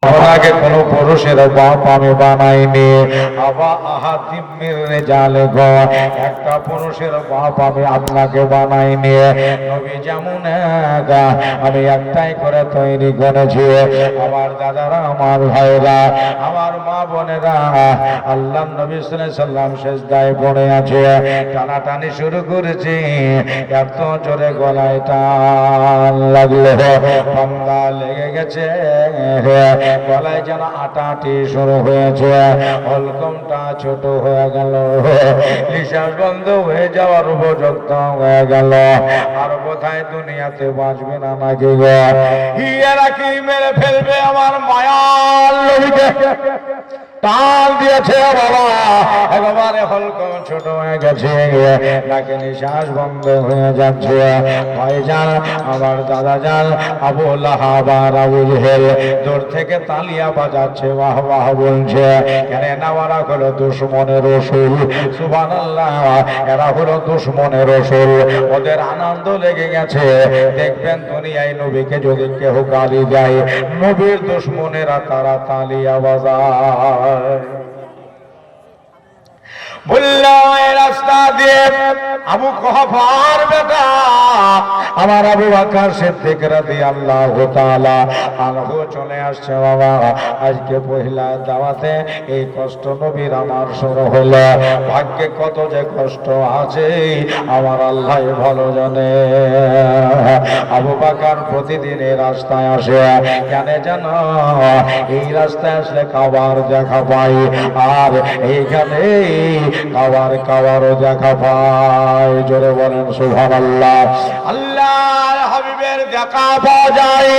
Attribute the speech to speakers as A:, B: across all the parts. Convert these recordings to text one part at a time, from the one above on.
A: আপনাকে কোনো পুরুষের বাপ আমি বানাইনি। আবা আহাদিম মির রিজাল গো, একটা পুরুষের বাপ আমি আপনাকে বানাইনি। নবী যেমন এক, আমি একটাই করে তৈরি করেছি। আমার দাদারা, আমার ভাইরা, আমার মা বোনেরা, আল্লাহ নবী সাল্লাল্লাহু আলাইহি সাল্লাম সিজদায় পড়ে আছে, টানাটানি শুরু করেছি। এত জোরে গলায় টান লাগলো, বান্দা লেগে গেছে, গলায় যেন আটাটি শুরু হয়েছে, হলকমটা ছোট হয়ে গেল, নিঃশ্বাস বন্ধ হয়ে যাওয়ার উপযুক্ত হয়ে গেল। আর কোথায় দুনিয়াতে বাঁচবে না নাকি গো? এরা কি মেরে ফেলবে আমার মায়ার নবীকে? টান দিয়েছে বাবা, একেবারে হলকম ছোট হয়ে গেছে, নাকি নিঃশ্বাস বন্ধ হয়ে যাচ্ছে। ভাইজান, আমার দাদা যান আবু লাহাব আর আবু জেহেল দূর থেকে তালিয়া বাজাচ্ছে, বাহ বাহ বলছে। কেন না, ওরা হলো দুশমনের রসুল, সুবহানাল্লাহ, এরা হলো দুশমনের রসুল। ওদের আনন্দ লেগে গেছে। দেখবেন দুনিয়ায় নবীকে যদি কেউ গালি দেয়, নবীর দুশমনেরা তারা তালিয়া বাজায়। বললো এই রাস্তা দিয়ে আবু কুহাফার বেটা আমার আবু বকর সিদ্দিক রাদিয়াল্লাহু তাআলা আনহু চলে আসছে। বাবা, আজকে পহিলা দাওয়াতে এই কষ্ট নবীর আমার শুরু হলো। ভাগ্যে কত যে কষ্ট আছে আমার আল্লাহ ভালো জানে। আবু বকর প্রতিদিন এই রাস্তায় আসে, কেন জানো? এই রাস্তায় আসলে কাবার দেখা পাই, আর এইখানে কাবারও দেখা পায়। জোরে বলেন সুবহানাল্লাহ। আল্লাহর হাবিবের দেখা পাওয়া যায়,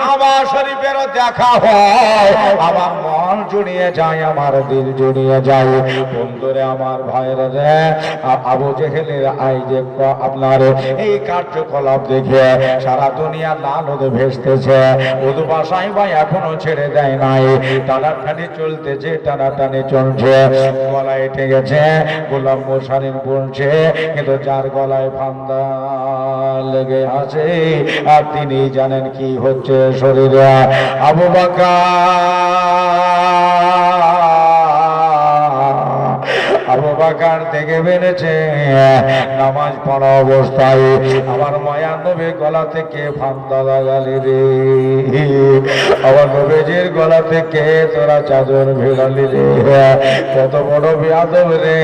A: কাবা শরীফেরও দেখা হয়। আমার মন জুড়িয়ে যায়, আমার দিল জুড়িয়ে যায়। বন্ধুরে, আমার ভাইরা রে, আবু জেহেলের আই যে আপনার এই কার্যকলাপ দেখে সারা দুনিয়া লালতে ভেসতেছে। উর্দু ভাষায় ভাই এখনো ছেড়ে দেয় নাই, টানাটানি চলতেছে, টানাটানি চলছে। গলায় এঁটে গেছে, গোলাম মোশারিফ বলছে, কিন্তু যার গলায় ফান্দা লেগে আছে আর তিনি জানেন কি হচ্ছে শরীরে। আবু বকর থেকে বেড়েছে নামাজ পড়া অবস্থায় আমার মায়ার নবীর গলা থেকে ফান্দা লাগালি রে, আমার নবীজির গলা থেকে তোরা চাদর ভিড়ালি রে। কত বড় বেয়াদব রে,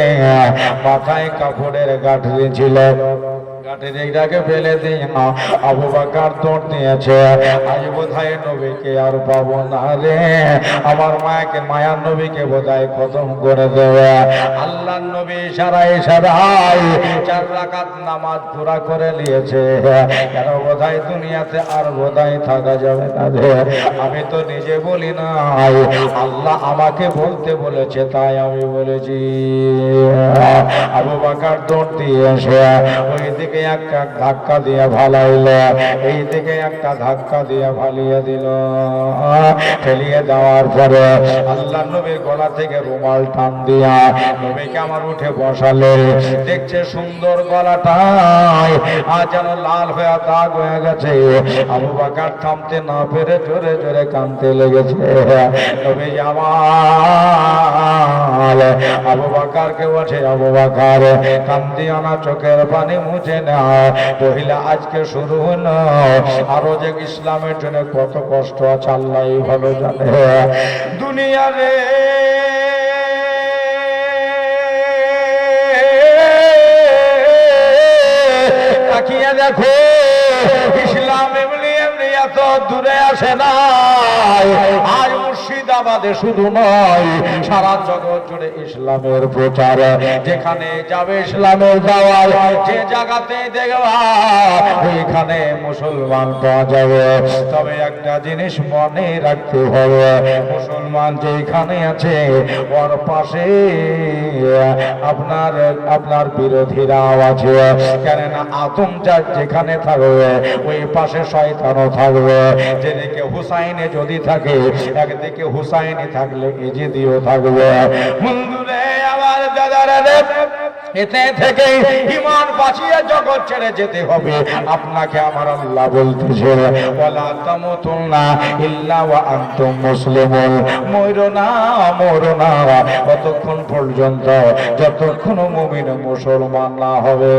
A: মাথায় কাপড়ের গাঁঠরি ছিল, গাঁঠরিটাকে ফেলে দিয়ে আবু বকর দৌড় দিয়েছে। আজ বোধহয় নবীকে আর পাবো না রে, আমার মায়াকে, মায়ার নবীকে বোধহয় খতম করে দেবে। আল্লাহ নবী ইশারায় 4 রাকাত নামাজ পুরা করে নিয়েছে। কেন? বোধহয় দুনিয়াতে আর বোধহয় থাকা যাবে না রে। আমি তো নিজে বলি না, আল্লাহ আমাকে বলতে বলেছে, তাই আমি বলেছি। আবু বকর দৌড় দিয়েছে, ওই দিকে একটা ধাক্কা দিয়ে ভালাইল, এই দিকে একটা ধাক্কা দিয়ে ভালিয়ে দিল। ফেলিয়ে দেওয়ার পরে আল্লাহ নবীর গলা থেকে রুমাল টান দিয়া নবীকে আমার উঠে বসালে। দেখছে সুন্দর গলাটায় আজ যেন লাল হয়ে দাগ হয়ে গেছে। আবু বকর থামতে না পেরে জোরে জোরে কাঁদতে লেগেছে। নবী আমার আবু বকরকে বলছে, আবু বকর কান্দিও না, চোখের পানি মুছে না। পহিলা আজকে শুরু হলো, আরো যে ইসলামের জন্য কত কষ্ট আছে আল্লাহ ভালো জানে। দুনিয়া রে, তাকিয়ে দেখো, ইসলাম এমনি এমনি এত দূরে আসে না। আজ মুর্শিদাবাদে শুধু নয়, সারা জগৎ জুড়ে ইসলামের প্রচার। যেখানে যাবে ইসলামের দাওয়াত, যে জায়গাতে দেখবা ওইখানে মুসলমান পাওয়া যাবে। তবে একটা জিনিস মনে রাখতে হবে, মুসলমান যেখানে আছে ওর পাশে আপনার বিরোধীরাও আছে। কেননা আতঙ্ক যেখানে থাকবে ওই পাশে শয়তানও থাকবে। যেদিকে হুসাইনে যদি থাকে, একদিকে হুসাইনি থাকলে এজিদিও থাকবে। বন্ধুরে, আমার দাদারা, এতে থেকে ঈমান বাঁচিয়ে জগৎ ছেড়ে যেতে হবে। আপনাকে আমার আল্লাহ বলতেছে ওয়ালা তামুতুন্না ইল্লা ওয়া আনতুম মুসলিমুন, মরো না ততক্ষণ পর্যন্ত যতক্ষণ মুমিন মুসলমান না হবে।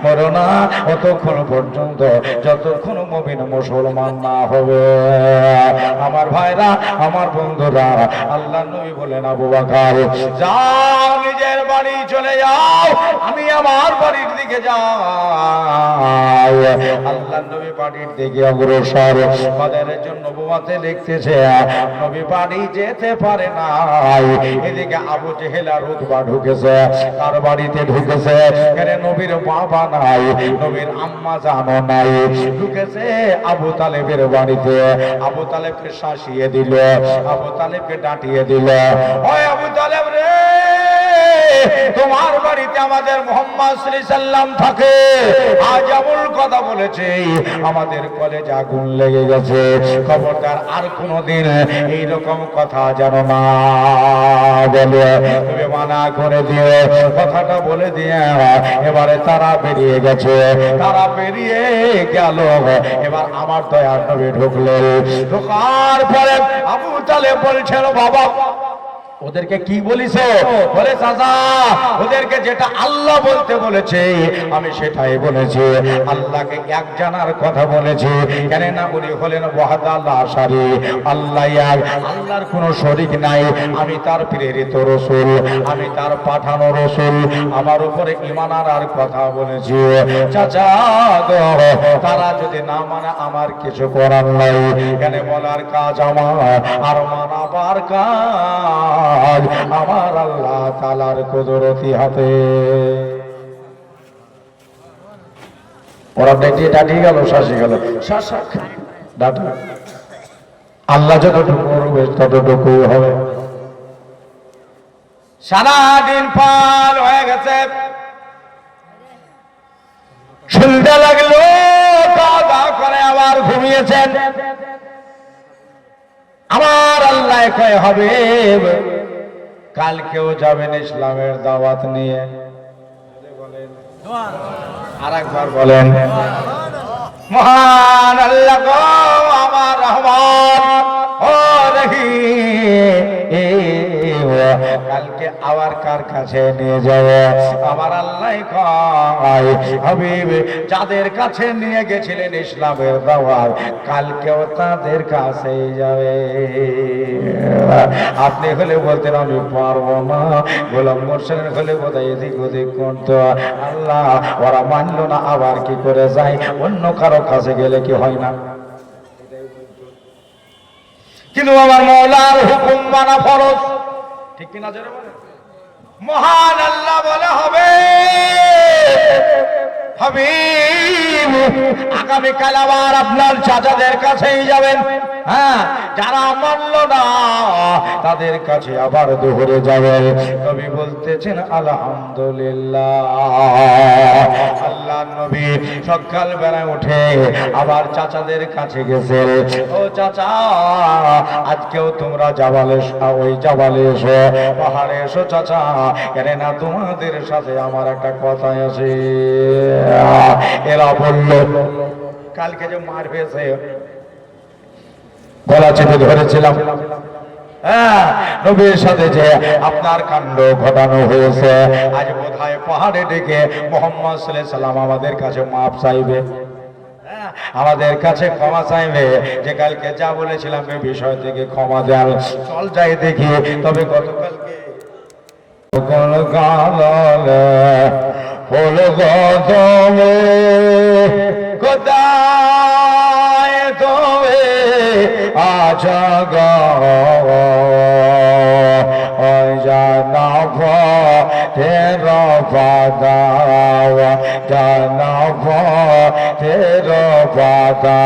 A: মরো না ততক্ষণ পর্যন্ত যতক্ষণ মুমিন মুসলমান না হবে। আমার ভাইরা, আমার বন্ধুরা, আল্লাহ নবী বলেন আবু বকর যাও নিজের বাড়ি চলে যাও, আমি আমার বাড়ির দিকে যাই। আল্লাহ নবী বাড়ির দিকে অগ্রসর। বাজারের জন্য নবুয়াতে লিখতেছে নবী বাড়ি যেতে পারে না। এদিকে আবু জেহেল আর উতবা ঢুকেছে, তার বাড়িতে ঢুকেছে। এখানে নবীর বাবা নাই, নবীর আম্মা জানো নাই, ঢুকেছে আবু তালেবের বাড়িতে। আবু তালেবকে শাসিয়ে দিল, আবু তালেবকে ডাঁটিয়ে দিল। ওই আবু তালেব রে, তোমার বাড়িতে আমাদের মুহাম্মদ সাল্লাল্লাহু আলাইহি সাল্লাম থাকে, আজ এমন কথা বলেছে আমাদের কলেজে আগুন লেগে গেছে। খবরদার আর কোনোদিন এইরকম কথা জানো না বলে তুমি মানা করে দিও। কথাটা বলে দিয়ে এবারে তারা বেরিয়ে গেছে। তারা বেরিয়ে গেল। এবার আমার দয়ার নবী ঢুকলেন। ঢোকার পরে আবু তালেব বলছেন বাবা ওদেরকে কি বলিস? বলে চাচা ওদেরকে যেটা আল্লাহ বলতে বলেছে আমি সেটাই বলেছি। আল্লাহকে এক জানার কথা বলেছি। কেন না বলি হলেন ওয়াহদাল্লাহ আশারি, আল্লাহ এক, আল্লাহর কোনো শরীক নাই। আমি তার প্রেরিত রসুল, আমি তার পাঠানো রসুল। আমার উপরে ঈমান আনার কথা বলেছি। চাচা তারা যদি না মানে আমার কিছু করার নাই। কেন বলার কাজ আমার আর মানাবার কাজ আমার আল্লাহ তাআলার কুদরতি হাতে। ওরা ডাটিয়ে গেল, শাসি গেল, ডাটা আল্লাহ যতটুকু করবে ততটুকু হবে। সারাদিন পার হয়ে গেছে। সন্ধ্যা লাগলো, খাওয়া দাওয়া করে আবার ঘুমিয়েছেন। আমার আল্লাহ কয় হবে কালকেও যাবেন ইসলামের দাওয়াত নিয়ে। আর একবার বলেন মহান আল্লাহ গো আমার রহমান ও রহিম, কালকে আবার কার কাছে নিয়ে যাবে? আমার আল্লাহ কয় হাবিব যাদের কাছে নিয়ে গেছিলেন ইসলামের দাওয়াত কালকেও তাদের কাছেই যাবে। আপনি হলে বলতেন আমি পারবো না, গোলাম মোর্শেদ হলে বোধহয় এদিক ওদিক করতো। আল্লাহ ওরা মানলো না, আবার কি করে যায়? অন্য কারো কাছে গেলে কি হয় না? কিন্তু আমার মওলার হুকুম মানা ফরজ, ঠিক কিনা জোরে বলেন? মহান আল্লাহ বলে হবে হাবিব আগামীকাল আবার আপনার চাচাদের কাছেই যাবেন। হ্যাঁ, যারা মানল না তাদের কাছে আবার দৌড়ে যাবেন। নবী বলতেছেন আলহামদুলিল্লাহ। আল্লাহ নবী সকাল বেলায় উঠে আবার চাচাদের কাছে গেছে। ও চাচা আজকেও তোমরা ওই জাবালে এসো, পাহাড়ে এসো চাচা, কেন না তোমাদের সাথে আমার একটা কথা আছে। এরা বলল কালকে যে মার পেয়েছে গলা চেপে ধরেছিলাম, হ্যাঁ নবীর সাথে যে আপনার কাণ্ড ঘটানো হয়েছে, আজ বোধহয় পাহাড়ে ডেকে মুহাম্মদ সাল্লাল্লাহু আলাইহি সাল্লাম আমাদের কাছে মাপ চাইবে, আমাদের কাছে ক্ষমা চাইবে যে কালকে যা বলেছিলাম এই বিষয় থেকে ক্ষমা দেন। চল যাই দেখি। তবে গতকালকে কোথায় তুমি আছা গো জানাব তের বাদা, জানাব তের বাদা,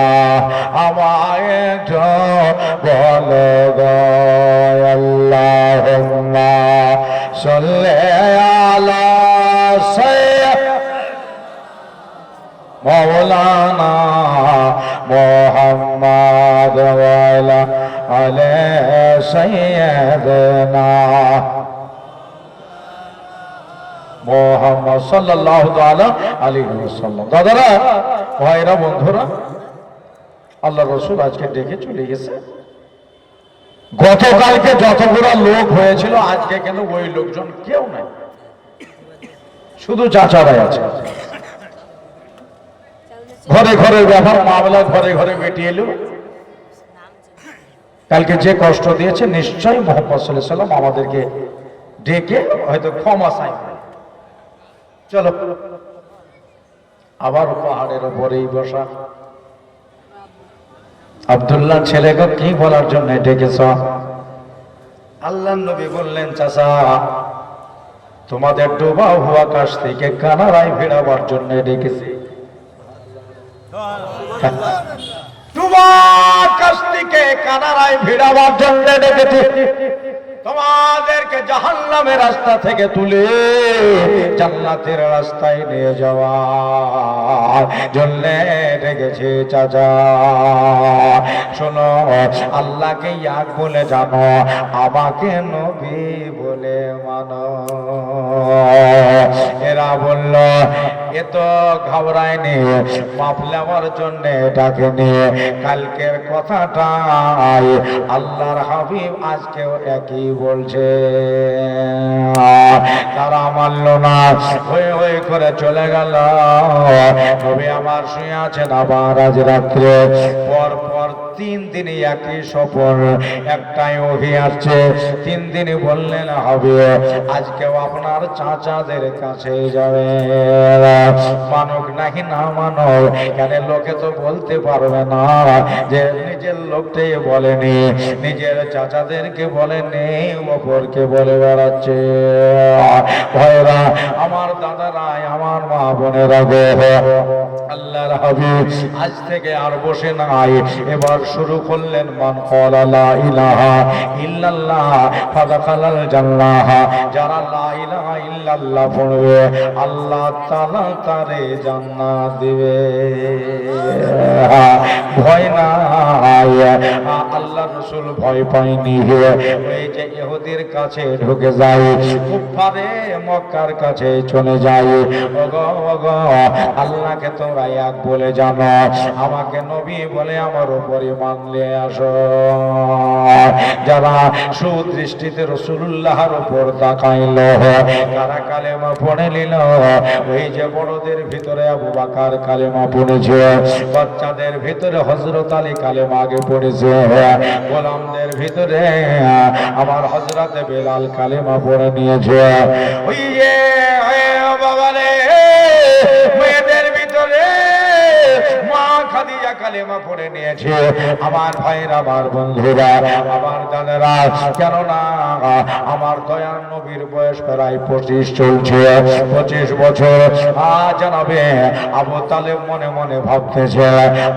A: আমায় তো বলো গো আল্লাহুম্মা সাল্লি আলা মওলানা মুহাম্মদ ওয়া আলা আলি সাইয়্যিদিনা। মুহাম্মদ সাল্লাল্লাহু তাআলা আলাইহি ওয়াসাল্লাম। দাদারা, ভাইরা, বন্ধুরা, আল্লাহ রাসূল আজকে ডেকে চলে গেছে। গতকালকে যতগুলো লোক হয়েছিল আজকে কিন্তু ওই লোকজন কেউ নাই, শুধু চাচারাই আছে। ঘরে ঘরে ব্যাপার মামলা, ঘরে ঘরে বেটি এলো। কালকে যে কষ্ট দিয়েছে নিশ্চয়ই মুহাম্মদ সাল্লাল্লাহু আলাইহি ওয়াসাল্লাম আমাদেরকে ডেকে হয়তো ক্ষমা চাইবে। চলো, আবার পাহাড়ের উপরেই বসা। আব্দুল্লাহ ছেলেকে কি বলার জন্য ডেকেছ? আল্লাহর নবী বললেন, চাচা তোমাদের ডোবা হওয়া আকাশ থেকে কানারায় ভিড়াবার জন্য ডেকেছি। ডোবা আকাশ থেকে কানারায় ভিড়াবার জন্য ডেকেছি, তোমাদেরকে জাহান্নামের রাস্তা থেকে তুলে জান্নাতের রাস্তায় নিয়ে যাওয়ার জন্য ডেকেছে। চাচা শোনো, আল্লাহকে এক বলে জানো, আমাকে নবী বলে মানো। এরা বলল, এ তো ঘাবড়ায়নি, মাপ নেওয়ার জন্য ডাকেনি। কালকের কথাটাই আল্লাহর হাবিব আজকেও একই বলছে। তারা মানল না, হয়ে হয়ে করে চলে গেল। নবী আমার শুয়ে আছেন, আবার আজ রাত্রে পর পর 3 দিন একই সফর, একটাই ওহি আসছে। 3 দিন বললেন, হবে আজকেও আপনার চাচাদের কাছে যাবে। মানুক নাকি না মানব, কেন লোকে তো বলতে পারবে না যে নিজের লোকটাই বলেনি, নিজের চাচাদেরকে বলেনি, অপরকে বলে বেড়াচ্ছে। ভাইরা আমার, দাদারা, আমার মা বোনেরা গো, আল্লাহর হাবিব আজ থেকে আর বসে নাই, এবার শুরু করলেন, মান ক্বালা লা ইলাহা ইল্লাল্লাহ ফাদাখালাল জান্নাহ। যারা লা ইলাহা ইল্লাল্লাহ পড়বে আল্লাহ তাআলা তারে জান্নাত দিবে। ভয় নাই, আল্লাহ রাসূল ভয় পায়নি। ওই যে ইহুদির কাছে ঢুকে যায়, কুফারে মক্কার কাছে চলে যায়, ওগো ওগো আল্লাহকে তোমরা এক বলে জানো, আমাকে নবী বলে আমার উপরে মানলে আসো। যারা সুদৃষ্টিতে রাসূলুল্লাহর উপর তাকাইল, তারা কালেমা পড়ে নিল। ওই যে বড়দের ভিতরে আবু বকর কালেমা পড়েছে, বাচ্চাদের ভিতরে হযরত আলী কালেমা আগে পড়েছে, গোলামদের ভিতরে আমার হযরত বেলাল কালেমা পড়ে নিয়েছে। ওই যে বাবা রে, মেয়েদের ভিতরে মা খাদিজা কালেমা পড়ে নিয়েছে। আমার ভাইরা, আমার বন্ধুরা, আমার দাদারা, কেননা আমার দয়ার নবীর বয়স প্রায় 25 চলছে, 25 বছর। জানাবে আবু তালেব মনে মনে ভাবতেছে,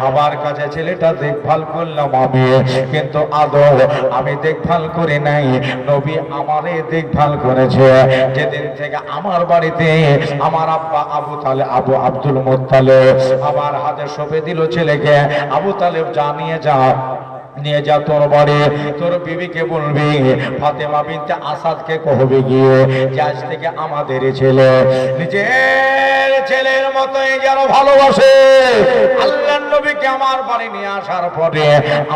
A: আমার কাছে ছেলেটা দেখভাল করলাম আমি, কিন্তু আদৌ আমি দেখভাল করি নাই, নবী আমারে দেখভাল করেছে। যেদিন থেকে আমার বাড়িতে আমার আব্বা আবু তালেব, আবু আব্দুল মুত্তালিব আমার হাতে সঁপে দিল ছেলেকে, আবু তালেব জানিয়ে যা, নিয়ে যা তোর বাড়ি, তোর বিবিকে বলবি, ফাতেমা বিনতে আসাদকে কহবে গিয়ে যে আজ থেকে আমাদের ছেলে নিজের ছেলের মতোই যেন ভালোবাসে। আল্লাহর নবীকে আমার বাড়ি নিয়ে আসার পরে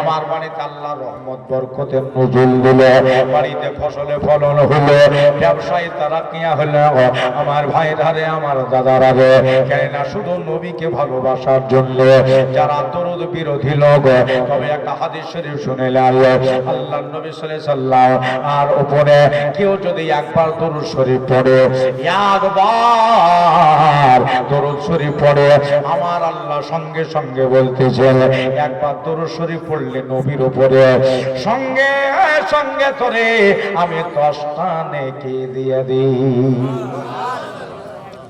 A: আমার বাড়িতে আল্লাহ রহমত বরকতের নজুল দিল, বাড়িতে ফসলে ফলন হলো, ব্যবসায়ী তারাকিয়া হলো। আমার ভাইরারে, আমার দাদারা রে, কেননা শুধু নবীকে ভালোবাসার জন্য যারা দরুদ বিরোধী লোক, তবে একটা হাদিস শরীফ শুনে আল্লাহর নবী সাল্লাল্লাহু আলাইহি সাল্লাম আর উপরে কেউ যদি একবার দরুদ শরীফ পড়ে, একবার দরুদ শরীফ পড়ে, আমার আল্লাহ সঙ্গে সঙ্গে বলতেছেন, একবার দরুদ শরীফ পড়লে নবীর উপরে সঙ্গে সঙ্গে তোরে আমি 10টা নেকি দিয়ে দিই।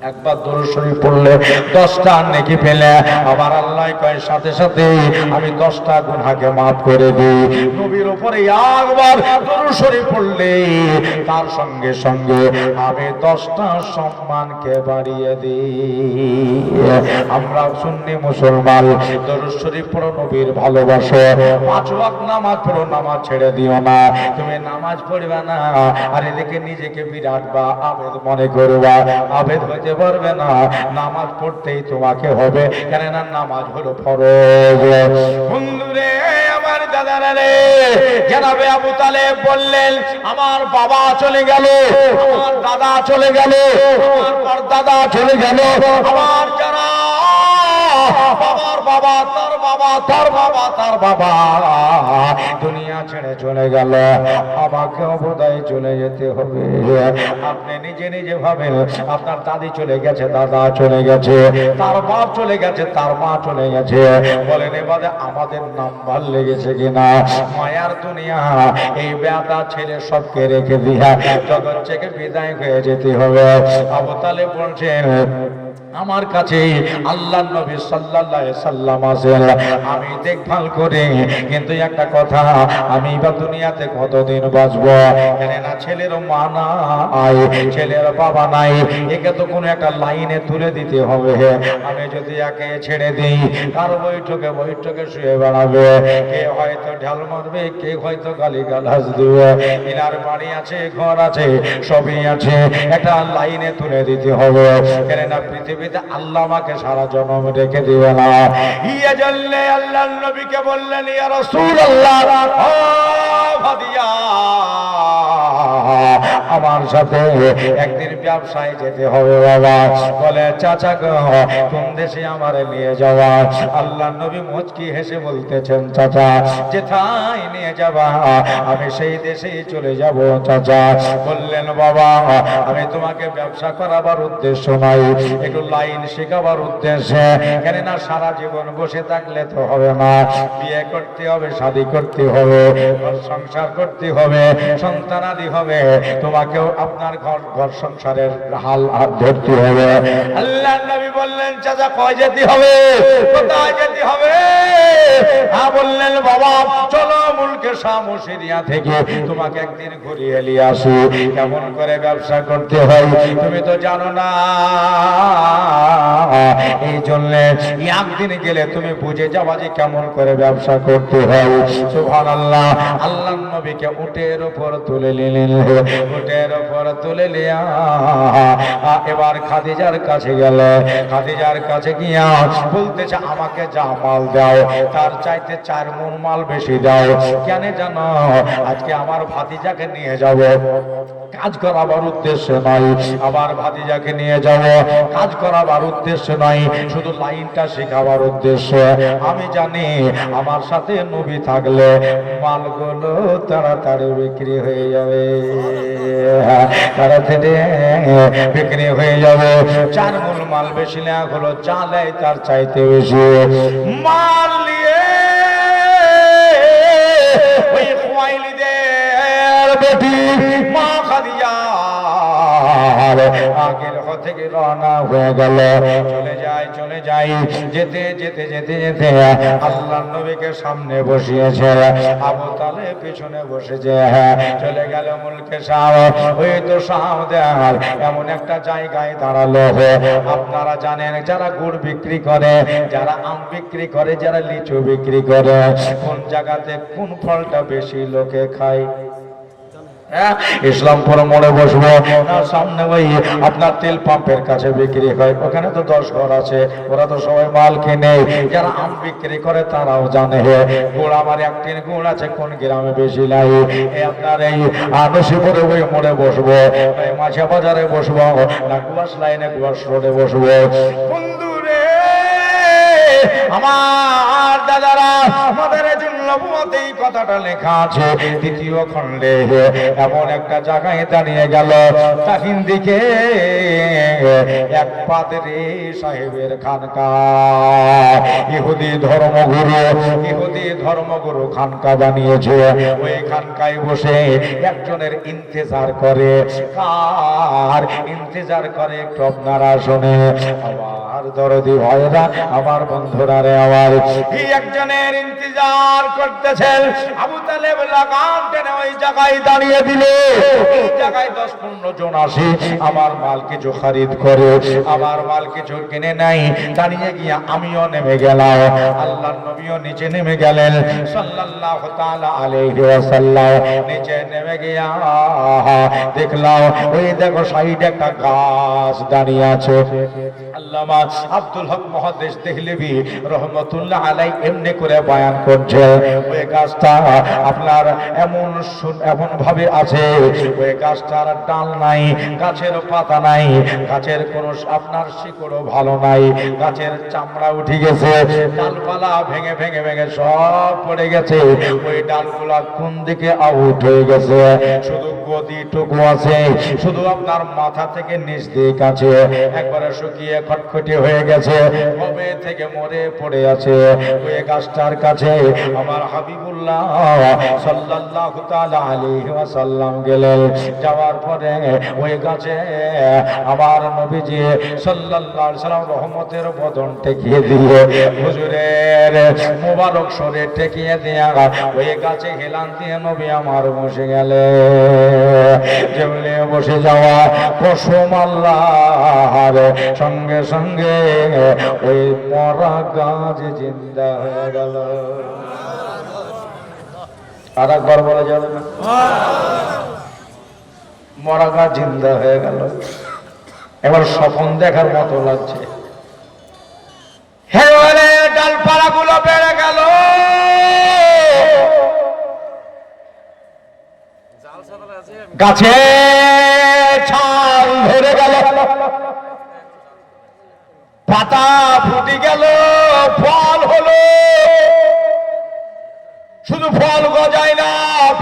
A: একবার দরুদ শরীফ পড়লে 10টা নেকি পেলে, আবার আল্লাহ কয় সাথে সাথে আমি 10টা গুনাহকে maaf করে দিই। নবীর উপরে একবার দরুদ শরীফ পড়লে তার সঙ্গে সঙ্গে আমি 10টা সম্মানকে বাড়িয়ে দিই। আমরা সুন্নি মুসলমান, দরুদ শরীফ পড়ো, নবীর ভালোবাসো, 5 ওয়াক্ত নামাজ পড়ো, নামাজ ছেড়ে দিও না। তুমি নামাজ পড়বে না আর এদিকে নিজেকে বিরাট বা আবেদ মনে করবা, আবেদ হইতে পারবে না। নামাজ পড়তেই তোমাকে হবে, কেননা নামাজ হলো ফরজ। বন্ধুরে আমার দাদারা রে, জনাবে আবু তালেব বললেন আমার বাবা চলে গেল, আমার দাদা চলে গেল, আমার পরদাদা চলে গেল, আমার যারা বাবার বাবা, তার বাবা, তার বাবা, তার বাবা দুনিয়া ছেড়ে চলে গেল, আমাকেও বোধহয় চলে যেতে হবে। আপনি নিজে নিজে ভাবেন, আপনার দাদি চলে গেছে, দাদা চলে গেছে, তার বাপ চলে গেছে, তার মা চলে গেছে, বলেন এবারে আমাদের নাম্বার লেগেছে কিনা? মায়ার দুনিয়া, এই বেটা ছেলে সবকে রেখে দিয়া জগৎ থেকে বিদায় হয়ে যেতে হবে। আবু তালেব বলছেন আমার কাছে আল্লাহর নবী সাল্লাল্লাহু আলাইহি সাল্লাম আছেন, আমি দেখভাল করি, কিন্তু একটা কথা, আমি বা দুনিয়াতে কতদিন বাঁচবো? কেননা ছেলের মা নাই, ছেলের বাবা নাই, একে তো কোনো একটা লাইনে তুলে দিতে হবে। আমি যদি একে ছেড়ে দিই, কারো বৈঠকে বৈঠকে শুয়ে বেড়াবে, কে হয়তো ঢাল মারবে, কে হয়তো গালিগালাজ দিবে। ইনার বাড়ি আছে, ঘর আছে, সবই আছে, একটা লাইনে তুলে দিতে হবে। কেননা পৃথিবীতে আল্লাহ আমাকে সারা জন্ম রেখে দিবে না। ইয়া জাল্লে আল্লাহর নবীকে বললেন ইয়া রাসূলুল্লাহ, ও ভাদিয়া আমার সাথে একদিন ব্যবসায় যেতে হবে বাবা। বলে চাচা গো, কোন দেশে আমারে নিয়ে যাওয়া? আল্লাহর নবী মুচকি হেসে বলতেছেন চাচা, যেথায় নিয়ে যাবা আমি সেই দেশেই চলে যাব চাচা। বললেন বাবা, আমি তোমাকে ব্যবসা করাবার উদ্দেশ্য নাই, একটু লাইন শেখাবার উদ্দেশ্যে। কেননা সারা জীবন বসে থাকলে তো হবে না, বিয়ে করতে হবে, শাদী করতে হবে, সংসার করতে হবে, সন্তানাদি হবে, তোমাকেও আপনার ঘর সংসারের হাল ধরতে হবে। আল্লাহর নবী বললেন চাচা কয় যেতে হবে, কোথায় যেতে হবে? বললেন বাবা চলো মুলকে শাম ও সিরিয়া থেকে তোমাকে একদিন ঘুরিয়ে নিয়ে আসি, কেমন করে ব্যবসা করতে হয় তুমি তো জানো না। এই জন্য একদিন গেলে তুমি বুঝে যাবা যে কেমন করে ব্যবসা করতে হয়। সুবহানাল্লাহ। আল্লাহর নবীকে উটের উপর তুলে নিলেন, উটের উপর তুলে নিয়া এবার খাদিজার কাছে গেল। খাদিজার কাছে গিয়া বলতেছে আমাকে যা মাল দাও তার চাইতে 4 মণ মাল বেশি দাও। কেন জানো? আজকে আমার ভাতিজাকে নিয়ে যাব, কাজ করাবার উদ্দেশ্য নয়। আবার ভাতিজাকে নিয়ে যাব, কাজ করাবার উদ্দেশ্য নয়, শুধু লাইনটা শেখাবার উদ্দেশ্য। আমি জানি আমার সাথে নবী থাকলে মালগুলো তাড়াতাড়ি বিক্রি হয়ে যাবে, তাড়াতাড়ি বিক্রি হয়ে যাবে। 4 মণ মাল বেশি না হলো, চালে তার চাইতে বেশি মাল নিয়ে ওই খুয়াইলিদের বেটি মা খাদিজা আগের থেকে রওনা হয়ে গেল। চলে যায় চলে যায়, যেতে যেতে যেতে যেতে আল্লাহর নবীকে সামনে বসিয়েছে, আবু তালেব পিছনে বসেছে। চলে গেল মুলকে শাম। ওই তো শাম দেয়াল এমন একটা জায়গায় দাঁড়ালো, আপনারা জানেন যারা গুড় বিক্রি করে, যারা আম বিক্রি করে, যারা লিচু বিক্রি করে, কোন জায়গাতে কোন ফলটা বেশি লোকে খায়? ইসলামপুর মোড়ে বসবো না সামনে ওই আপনার তেল পাম্পের কাছে বিক্রি হয়, ওখানে তো 10 ঘর আছে, ওরা তো সবাই মাল কিনে। যারা আম বিক্রি করে তারাও জানে গুড় আমার 1 গুড় আছে কোন গ্রামে বেশি নাই। আপনার এই নসিপুরে ওই মোড়ে বসবো, মাঝে বাজারে বসবো না, গুয়াস লাইনে গুয়াস রোডে বসবো। বন্ধুরে আমার দাদারা, আমাদের জন্য নবুয়তে এই কথাটা লেখা আছে দ্বিতীয় খণ্ডে। এমন একটা জায়গায় দাঁড়িয়ে গেল, তাহিন দিকে এক পাদরি সাহেবের খানকা, ইহুদি ধর্মগুরু খানকা বানিয়েছে। ওই খানকায় বসে একজনের ইন্তেজার করে। কার ইন্তেজার করে? একটু আপনারা শুনে। আমার দরদি ভাইরা, আমার বন্ধুরা রে, আমার এই একজনের ইন্তেজার করতেছেন। আবু তালেব লাগাম টেনে ওই জায়গায় দাঁড়িয়ে দিলে, এই জায়গায় 10-15 জন আসে, আমার মাল কিছু খরিদ করে, আমার মাল কিছু কিনে নাই। দাঁড়িয়ে গিয়া আমিও নেমে গেলাম, আল্লাহর নবীও নিচে নেমে গেলেন সাল্লাল্লাহু তাআলা আলাইহি ওয়াসাল্লাম। নিচে নেমে গিয়া দেখলাম ওই দেখো সাইডে একটা গাছ দাঁড়িয়ে আছে। আল্লামা আব্দুল হক মুহাদ্দিস দেহলভী রহমাতুল্লাহ আলাইহি এমনি করে বয়ান করছে, ওই গাছটা আপনার এমন ভাবে আছে, ওই গাছটার ডাল নাই, গাছের পাতা নাই, গাছের কোন আপনার শিকড়ও ভালো নাই, গাছের চামড়া উঠে গেছে, ডালপালা ভেঙে ভেঙে ভেঙে সব পড়ে গেছে। ওই ডালগুলা কোন দিকে আউট হয়ে গেছে, শুধু গদিটুকু আছে, শুধু আপনার মাথা থেকে নিচ দিক আছে, একবারে শুকিয়ে খটখটে হয়ে গেছে, কবে থেকে মরে পড়ে আছে। ওই গাছটার কাছে আমার হাবিবুল্লাহ সাল্লাল্লাহু তাআলা আলাইহি ওয়াসাল্লাম গেলেন। যাওয়ার পরে ওই গাছে আমার নবীজি সাল্লাল্লাহু আলাইহি ওয়াসাল্লাম রহমতের বদন টেকিয়ে দিয়ে, হুজুরের মোবারক শরীর টেকিয়ে দিয়া ওই গাছে হেলান দিয়ে নবী আমার বসে গেলে। যেমনি বসে যাওয়া কসম আল্লাহর, সঙ্গে সঙ্গে ওই মরা গাছ জিন্দা হয়ে গেল। আর একবার বলা যাবে না? মরা গাছ জিন্দা হয়ে গেল। এবার স্বপ্ন দেখার মতো লাগছে। ডালপালা গুলো বেড়ে গেল, গাছে ছাল ধরে গেল, পাতা ফুটে গেল, ফল হলো। শুধু ফল গজায় না,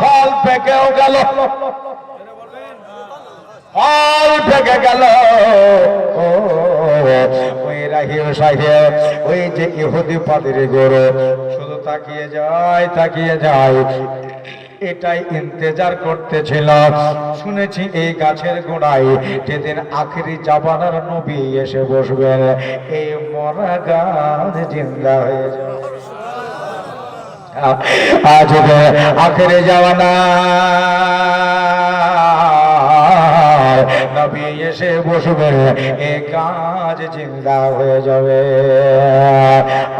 A: ফল পেকেও গেল, ফল পেকে গেল। ওই রাহিম সাহেব, ওই যে ইহুদি পাদ্রী গরু, শুধু তাকিয়ে যায়, এটাই ইন্তেজার করতেছিল। শুনেছি এই গাছের গোড়ায় যেদিন আখেরি জামানার নবী এসে বসবেন, এই মরা গাছ জিন্দা হয়ে যাবে। আজ আখেরি জামানা নবী এসে বসবেন, এই গাছ জিন্দা হয়ে যাবে।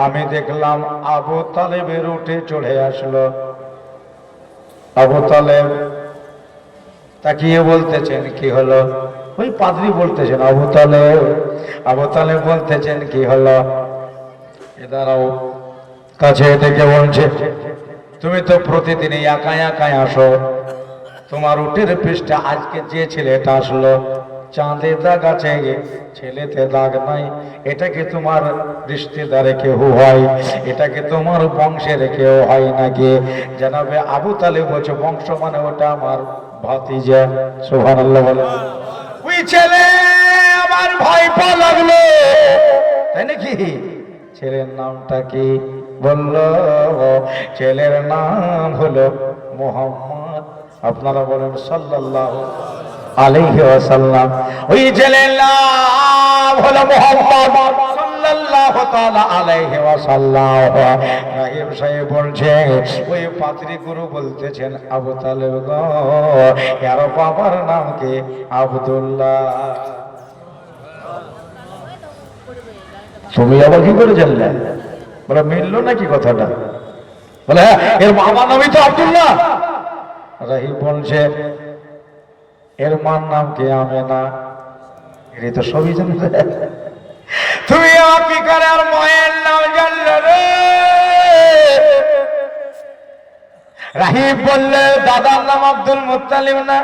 A: আমি দেখলাম আবু তালেবের উঠে চলে আসলো। আবু তালেব তাকিয়ে বলতেছেন, কি হলো? ওই পাদ্রী বলতেছেন, আবু তালেব বলতেছেন, কি হলো? এদারাও কাছে থেকে বলছে, তুমি তো প্রতিদিন একাই আসো, তোমার উটের পৃষ্ঠে আজকে যে ছেলেটা আসলো, চাঁদে দাগ আছে, ছেলেতে দাগ নাই। এটা কি তোমার রিশতেদারে কেউ হয়? এটা কি তোমার বংশের কেউ হয় নাকি? জানাবে আবু তালেব বলছে, বংশ মানে ওটা আমার ভাতিজা। সুবহানাল্লাহ বলে। ওই ছেলে আমার ভাইপো লাগলো, তাই নাকি? ছেলের নামটা কি? বলল ছেলের নাম হলো মুহাম্মদ। আপনারা বলেন সাল্লাল্লাহু আলাইহি ওয়াসাল্লাম। ওই ছেলের নাম হলো মুহাম্মদ সাল্লাল্লাহু তাআলা আলাইহি ওয়াসাল্লাম। রাহিম সাহেব বলছে, ওই পাদ্রী গুরু বলতেছেন, আবু তালেব গো, এর বাবার নাম কি? আব্দুল্লাহ। তুমি আবার কি করে জানলে? বলে মিললো নাকি কথাটা? বলে হ্যাঁ, এর বাবার নামই তো আব্দুল্লাহ। রাহিম বলছে, এর মার নাম কি? আমেনা। এর তো সবই জানবে, তুমি কি করে আর মায়ের নাম জানলে রে? রাহিম বললে, দাদার নাম আব্দুল মুত্তালিব না?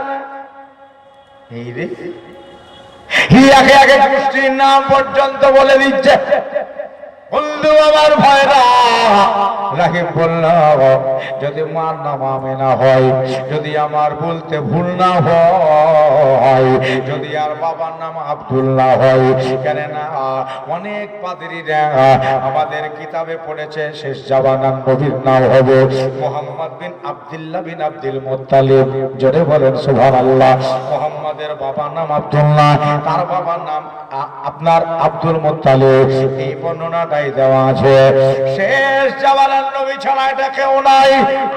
A: এই রে, আগে গোষ্ঠীর নাম পর্যন্ত বলে দিচ্ছে। বন্ধু আমার ভাইরা, রাহিম বলল, যদি মার নাম আমেনা হয়, যদি আমার বলতে ভুল না হয়, যদি আর বাবার নাম আব্দুল্লাহ হয়, কেন না অনেক পাদ্রীরা আমাদের কিতাবে পড়েছে শেষ জামানার নবীর নাম হবে মুহাম্মদ বিন আব্দুল্লাহ বিন আব্দুল মুত্তালিব। জোরে বলেন সুবহানাল্লাহ। মুহাম্মাদের বাবার নাম আব্দুল্লাহ, তার বাবার নাম আপনার আব্দুল মুত্তালিব। এই বর্ণনাটাই দেওয়া আছে। শেষ জামানার নবী ছাড়া এটা কেউ নাই।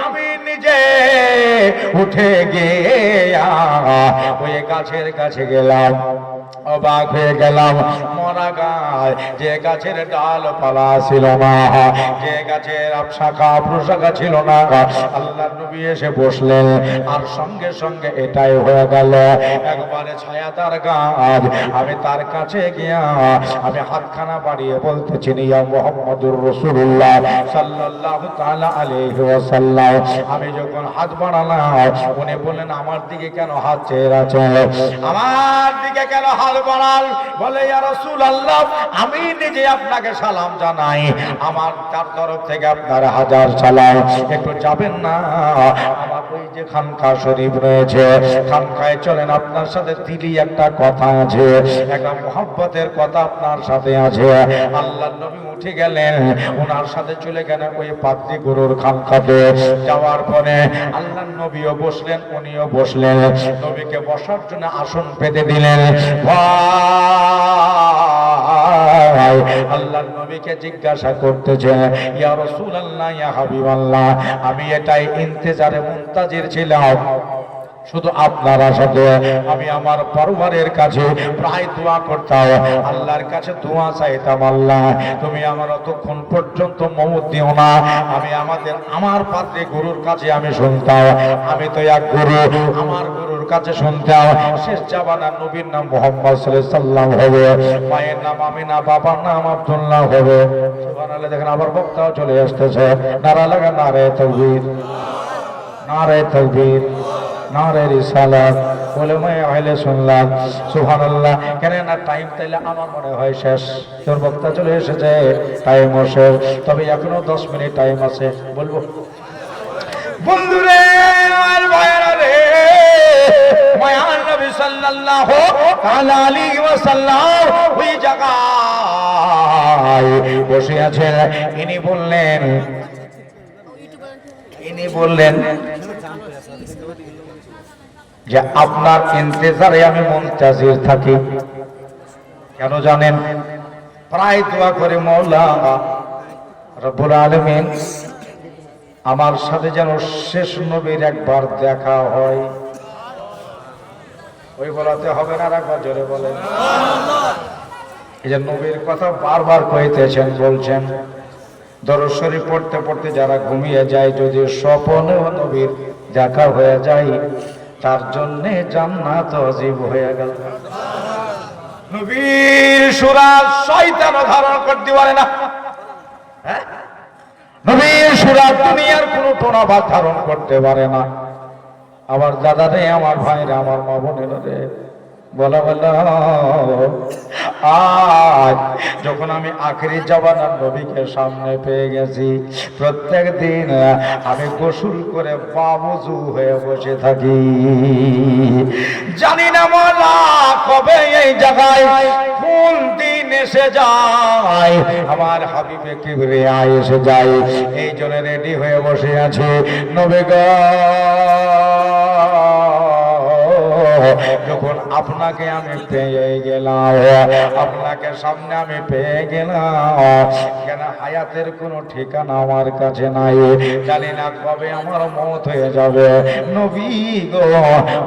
A: আমি নিজে উঠে গিয়া ওই গাছের কাছে গেলাম, অবাক হয়ে গেলাম। মরা গাছ, যে গাছের ডাল পালা ছিল না, যে গাছের শাখা প্রশাখা ছিল না, আল্লাহর নবী এসে বসলেন। আর সঙ্গে সঙ্গে এটাই হয়ে গেল একবারে ছায়াদার গাছ। আমি তার কাছে গিয়া আমি হাতখানা বাড়িয়ে বলতেছি, ইয়া মুহাম্মাদুর রাসূলুল্লাহ সাল্লাল্লাহু তাআলা আলাইহি ওয়াসাল্লাম। আমি যখন হাত বাড়ালাম, উনি বললেন, আমার দিকে কেন হাত চেয়ে আছেন? আমার দিকে কেন হাত বাড়াল? বলে, ইয়া রাসূলুল্লাহ, আমি নিজে আপনাকে সালাম জানাই, আমার তার তরফ থেকে আপনার হাজার সালাম। একটু যাবেন না? আমার ওই যে খানকা শরীফ রয়েছে, খানকায় চলেন, আপনার সাথে দিলি একটা কথা আছে, একটা মহব্বতের কথা আপনার সাথে আছে। আল্লাহর নবী উঠে গেলেন, ওনার সাথে চলে গেলেন ওই পাদ্রী গুরুর খানকাতে। যাওয়ার পরে আল্লাহর নবীও বসলেন, উনিও বসলেন। নবীকে বসার জন্য আসন পেতে দিলেন। আল্লাহর নবীকে জিজ্ঞাসা করতেছে, ইয়া রাসূলুল্লাহ, ইয়া হাবিবাল্লাহ, আমি এটাই ইন্তেজারে মুনতাজির ছিলাম, শুধু আপনার সাথে আমি আমার পরিবারের কাছে প্রায় দোয়া করতাম, আল্লাহর কাছে দোয়া চাইতাম, আল্লাহ তুমি আমার অতক্ষণ পর্যন্ত মওত দিও না। আমি আমার পাদ্রী গুরুর কাছে আমি শুনতাম, আমি তো এক গুরু, আমার গুরুর কাছে শুনতাম। শেষ জামানার নবীর নাম মুহাম্মদ সাল্লাল্লাহু আলাইহি ওয়াসাল্লাম হবে, মায়ের নাম আমিনা, বাবার নাম আব্দুল্লাহ হবে। সুবহানাল্লাহ। দেখেন আবার বক্তাও চলে আসতেছে। নারা লাগা, নারে তাকবীর, নারে তাকবীর, নারে রিসালাত, উলামায়ে আহলে সুন্নাত। সুবহানাল্লাহ। কেন না টাইম তাইলে আমার মনে হয় শেষ, তোর বক্তা চলে এসেছে, টাইম শেষ। তবে এখনো 10 মিনিট টাইম আছে, বলবো? বন্ধুরে আমার ভাইরা রে, মায়ার নবী সাল্লাল্লাহু আলাইহি ওয়াসাল্লাম ওই জায়গায় বসে আছেন। ইনি বললেন যে আপনার ইন্তেজারে আমি মুনতাজির থাকি। কেন জানেন? প্রায় দোয়া করে, মওলা রব্বুল আলামিন আমার সাথে যেন শেষ নবীর একবার দেখা হয়। ওই বলাতে হবে না, একবার জোরে বলেন। এই যে নবীর কথা বারবার কইতেছেন, বলছেন দরুদ শরীফ পড়তে পড়তে যারা ঘুমিয়ে যায়, যদি স্বপ্নেও নবীর দেখা হয়ে যায়, তার জন্যে জান্নাত ওয়াজিব হয়ে গেল। নবীর সুরাত শয়তানও ধারণ করতে পারে না। নবীর সুরাত দুনিয়ার কোনো টোনাভাব ধারণ করতে পারে না। আমার দাদা রে, আমার ভাইরা, আমার মা বোনেরা রে, বলা আজ যখন আমি আখেরি জামানার নবীকে সামনে পেয়ে গেছি, প্রত্যেক দিন আমি গোসল করে বাবুজু হয়ে বসে থাকি। জানি না মওলা কবে এই জায়গায় কোন দিন এসে যায়, আমার হাবিবে কিবরিয়া এসে যায়। এই জন্য রেডি হয়ে বসে আছে। নবী গো, যখন আপনাকে আমি পেয়ে গেলাম, আপনাকে সামনে আমি পেয়ে গেলাম, কেন হায়াতের কোনো ঠিকানা আমার কাছে নাই। জানি না কবে আমার মওত হয়ে যাবে। নবী গো,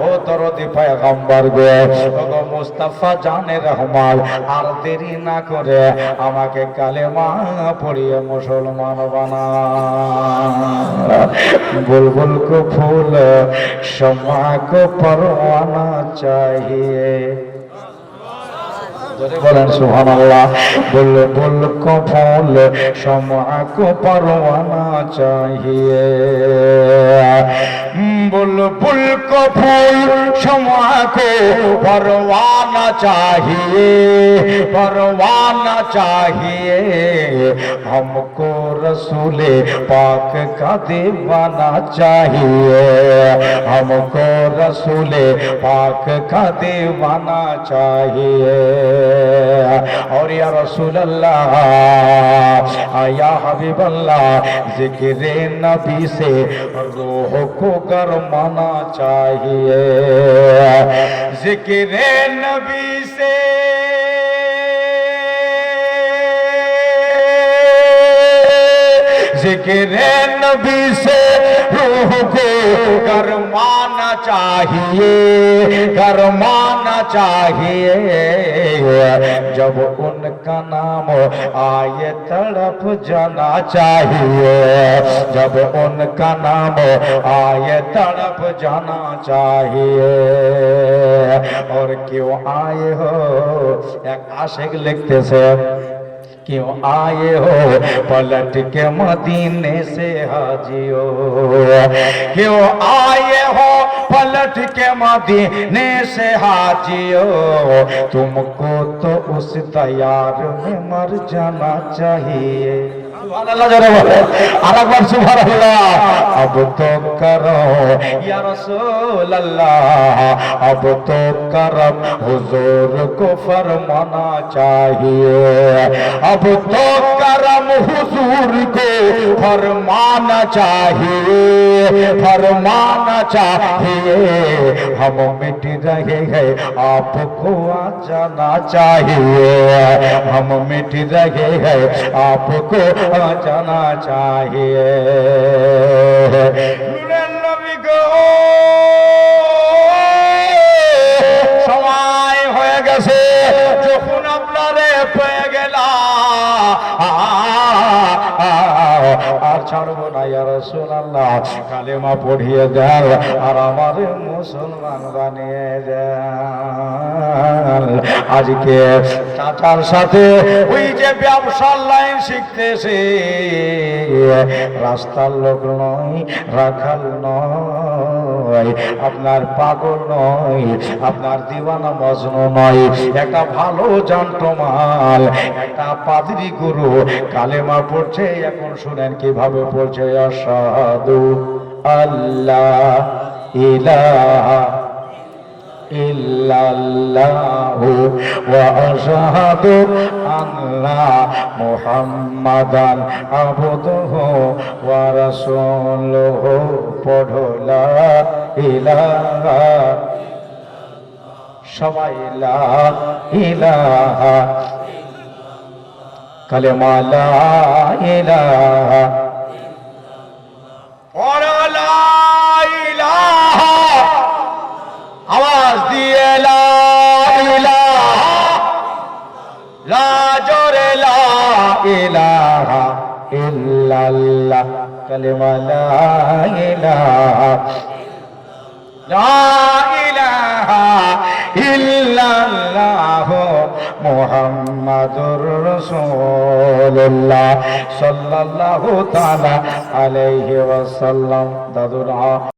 A: ও দরদি পয়গম্বর গো, ও গো মুস্তাফা জানে রহমান, আর দেরি না করে আমাকে কালেমা পড়িয়ে মুসলমান বানা। বুলবুল কো ফুল शम्मा को परवाना चाहिए। বলেন সুবহানাল্লাহ। বুলবুল को फूल शम्मा को परवाना चाहिए, बुलबुल को फूल शम्मा को परवाना चाहिए, परवाना चाहिए। हमको रसूले पाक का दीवाना चाहिए, हमको रसूले पाक का दीवाना चाहिए। और या रसूल अल्लाह, या हबीब अल्लाह, जिक्र नबी से रूह को गरमाना चाहिए, जिक्र नबी से जिक्र नबी से रूह को गरमाना चाहिए, गरमाना चाहिए। जब उनका नाम आए तड़प जाना चाहिए, जब उनका नाम आए तड़प जाना चाहिए। और क्यों आए हो, एक आशिक लिखते से, क्यों आए हो पलट के मदीने से हाजियो, क्यों आए हो पलट के मदीने से हाजियो। तुमको तो उस तैयार में मर जाना चाहिए। अब तो करो या रसूल अल्लाह, अब तो करम हुजूर को फरमाना चाहिए, अब तो करम हुजूर को फरमाना चाहिए, फरमाना चाहिए। हम मिट रहे हैं आपको आ जाना चाहिए, हम मिट रहे हैं आपको आ जाना चाहिए। नबी गो সময় হয়ে গেছে, যখন আপনারে পেয়ে গেলা আর ছাড়বো না ইয়া রাসূলুল্লাহ। কালেমা পড়িয়ে দেন আর আমার মুসলমান বানিয়ে দেন। আজকে চাচার সাথে ওই যে ব্যবসার লাইন শিখতেছে, রাস্তার লোক নয়, রাখাল নয়, আপনার পাগল নয়, আপনার দিওয়ানা মজনু নয়, একটা ভালো জান্টমাল, একটা পাদ্রী গুরু কালেমা পড়ছে। এখন শুনেন কিভাবে পড়ছে, আশহাদু আল্লাহ ইলাহা ইল্লাল্লাহু ওয়া আশহাদু আন্না মুহাম্মাদান আবদুহু ওয়া রাসূলুহু। পড়ো লা ইলাহা, সবাই লা ইলাহা, কালেমা লা ইলাহা, পড়ো লা ইলাহা, আওয়াজ দিয়ে লা ইলাহা, লা জোরে লা ইলাহা ইল্লাল্লাহ, কালেমা লা ইলাহা, লা ইলাহা ইল্লাল্লাহ মুহাম্মাদুর রাসূলুল্লাহ সাল্লাল্লাহু তাআলা আলাইহি ওয়াসাল্লাম। দাদুরা